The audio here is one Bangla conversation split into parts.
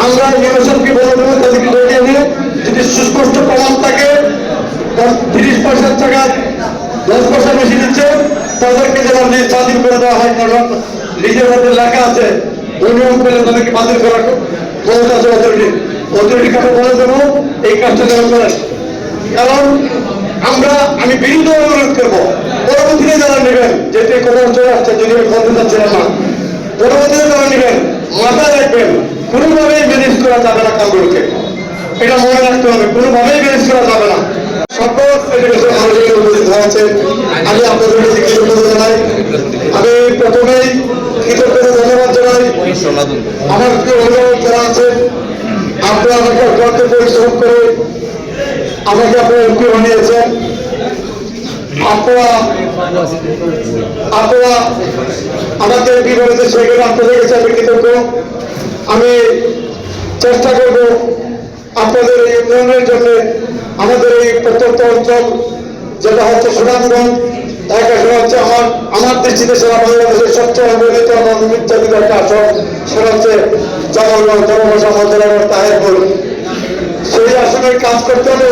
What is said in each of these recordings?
আমরা নির্বাচনকে বলে দেবো তাদেরকে ডেকে এনে যদি সুস্পষ্ট প্রমাণ থাকে 30 পয়সার টাকা 10 পয়সা বেশি দিচ্ছে তাদেরকে যেন স্বাধীন করে দেওয়া হয়। কারণ নিজের মধ্যে লেখা আছে নিয়ম পেলে তাদেরকে বাতিল করার ক্ষমতা আছে অথরিটি কাকে বলে দেবো এই কাজটা যেন করেন। কারণ আমি বিনীত অনুরোধ করবো পরবর্তীতে যারা নেবেন যেটি কোনো চলে আসছে যদি বলতে চাচ্ছিলাম না, পরবর্তীতে যারা নেবেন মাথায় রাখবেন কোনোভাবেই ম্যানেজ করা যাবে না কামগুলোকে, এটা মনে রাখতে হবে, কোনোভাবেই ম্যানেজ করা যাবে না। সকল ফেডারেশন মানুষের উপস্থিত হয়েছে, আমি আপনাদের কাছে কৃতজ্ঞতা জানাই। আমি প্রথমেই কৃতজ্ঞতা ধন্যবাদ জানাই আমার প্রিয় অভিভাবক যারা আছেন, আপনারা আমাকে অত্যন্ত পরিশ্রম করে আমাকে আপনারা এমপি বানিয়েছেন। আপনারা আমাকে এমপি করেছে সেখানে আপনাদের কাছে আমি কৃতজ্ঞ। আমি চেষ্টা করব আপনাদের এই উন্নয়নের জন্য আমাদের এই প্রত্যন্ত অঞ্চল যেটা হচ্ছে সুনামগঞ্জ, সেটা হচ্ছে আমার দৃষ্টিতে সারা বাংলাদেশের সবচেয়ে অবহেলিত এবং নির্যাতিত একটা আসন, সেটা হচ্ছে জামালগঞ্জ জনভাষা মন্ত্রণালয় তাহেরপুর। সেই আসনে কাজ করতে হলে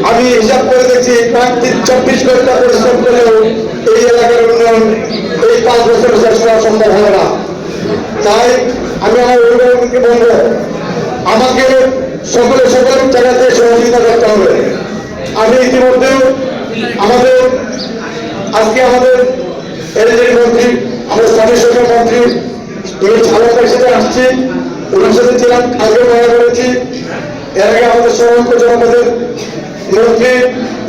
আমি হিসাব করে দেখছি 24 ঘন্টা পরিশ্রম করলেও এই এলাকার উন্নয়ন এই 5 বছর শেষ করা সম্ভব হবে না। তাই আমি আমার অভিভাবককে বলবো আমাকে সকল জায়গাতে সহযোগিতা করতে হবে। আমি ইতিমধ্যে আমাদের এনএজেডি মন্ত্রী, আমাদের স্থানীয় সরকার মন্ত্রী ঝালকার সাথে আসছি, ওনার সাথে ছিলাম, কালকে দেখা করেছি। এর আগে আমাদের সৌরভ জনপদের মন্ত্রী,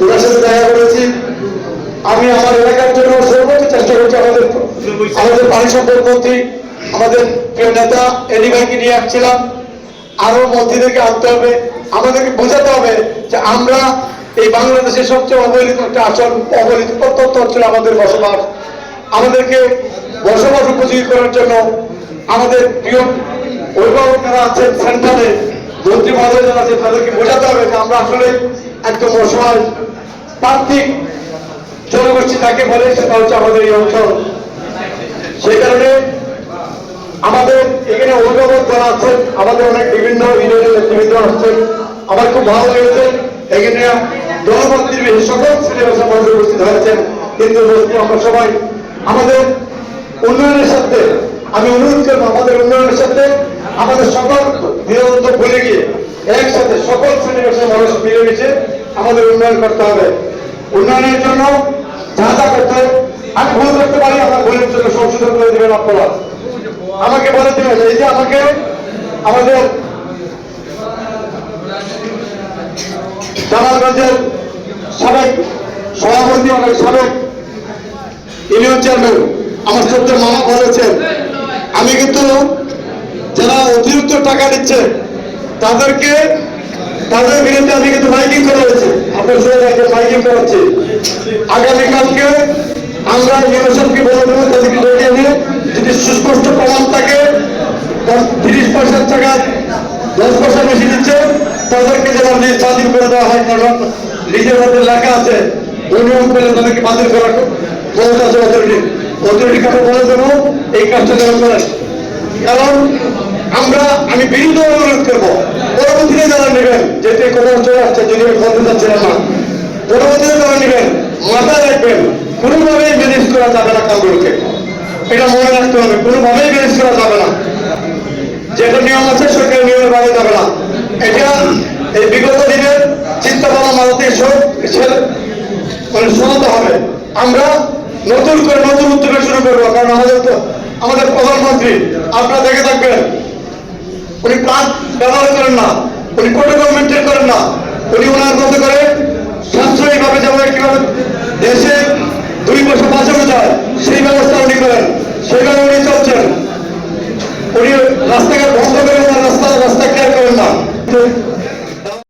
ওনার সাথে দেখা করেছি। আমি আমার এলাকার জন্য সর্বোচ্চ চেষ্টা করছি। আমাদের পানি সম্পদ মন্ত্রী, আমাদের প্রিয় নেতা এডি ভাইকে নিয়ে আসছিলাম। আরো মন্ত্রীদেরকে আনতে হবে, আমাদেরকে বোঝাতে হবে যে আমরা এই বাংলাদেশের সবচেয়ে অবহেলিত একটা আসন, অবহেলিত প্রত্যন্ত অঞ্চলে আমাদের বসবাস। আমাদেরকে বসবাস উপযোগী করার জন্য আমাদের প্রিয় অভিভাবক যারা আছেন সেন্টারে, মন্ত্রী মহোদয় যারা আছেন, তাদেরকে বোঝাতে হবে যে আমরা আসলে একদম অসহায় প্রান্তিক জনগোষ্ঠী তাকে বলে, সেটা হচ্ছে আমাদের এই অঞ্চল। সেই কারণে আমাদের এখানে অভিভাবক যারা আছেন, আমাদের অনেক বিভিন্ন ইউনিয়নের নেতৃবৃন্দ আসছেন, আমার খুব ভালো লেগেছে। এখানে জনগোষ্ঠীর সকল শ্রেণীর মানুষ উপস্থিত হয়েছেন। কিন্তু আমরা সবাই আমাদের উন্নয়নের সাথে, আমি অনুরোধ করবো আমাদের উন্নয়নের সাথে আমাদের সকল বিরোধ ভুলে গিয়ে একসাথে সকল শ্রেণীর মানুষ মিলেমিশে আমাদের উন্নয়ন করতে হবে। উন্নয়নের জন্য যা যা করতে আমি ভুল করতে পারি, আমার ভুলের জন্য সংশোধন করে দেবেন আপনারা, আমাকে বলে দেবেন। এই যে আমাকে আমাদের জামালগঞ্জের সাবেক সভাপতি, অনেক সাবেক ইউনিয়ন চেয়ারম্যান আমার ছোট্ট মামা বলেছেন, আমি কিন্তু যারা অতিরিক্ত টাকা দিচ্ছে তাদের বিরুদ্ধে আমি কিন্তু মাইকিং করা হয়েছে। আপনার সাথে মাইকিং করাচ্ছি। আগামীকালকে আমরা নির্বাচনকে বলে দেবো তাদেরকে ডেকে এনে যদি সুস্পষ্ট প্রমাণ থাকে 30 পয়সার টাকা 10 পয়সা বেশি দিচ্ছে তাদেরকে যেন স্বাধীন করে দেওয়া হয়। কারণ নিজের মধ্যে লেখা আছে নিয়ম পেলে তাদেরকে বাতিল করার ক্ষমতা আছে অথরিটি কাকে বলে দেবো এই কাজটা যেন করেন। কারণ আমি বিনীত অনুরোধ করবো পরবর্তীতে যারা নেবেন যেটি কোনো চলে আসছে যদি বলতে চাচ্ছিলাম না, পরবর্তীতে যারা নেবেন মাথায় রাখবেন কোনোভাবেই ম্যানেজ করা যাবে না কামগুলোকে, এটা মনে রাখতে হবে, কোনোভাবেই ম্যানেজ করা যাবে না। যেটা নিয়ম আছে সরকারি নিয়মের বাইরে যাবে না। এটা এই বিগত দিনের চিন্তা ভাবনা মাথাতে শোনাতে হবে। আমরা নতুন করে নতুন উদ্যোগে শুরু করবো। কারণ আমাদের প্রধানমন্ত্রী আপনারা দেখে থাকবেন, উনি প্রাণ ব্যবহার করেন না, উনি প্রোটোকল মেনটেন করেন না, উনি ওনার মতো করে সাশ্রয়ী ভাবে যেমন কিভাবে দেশে 2 পয়সা বাঁচানো যায়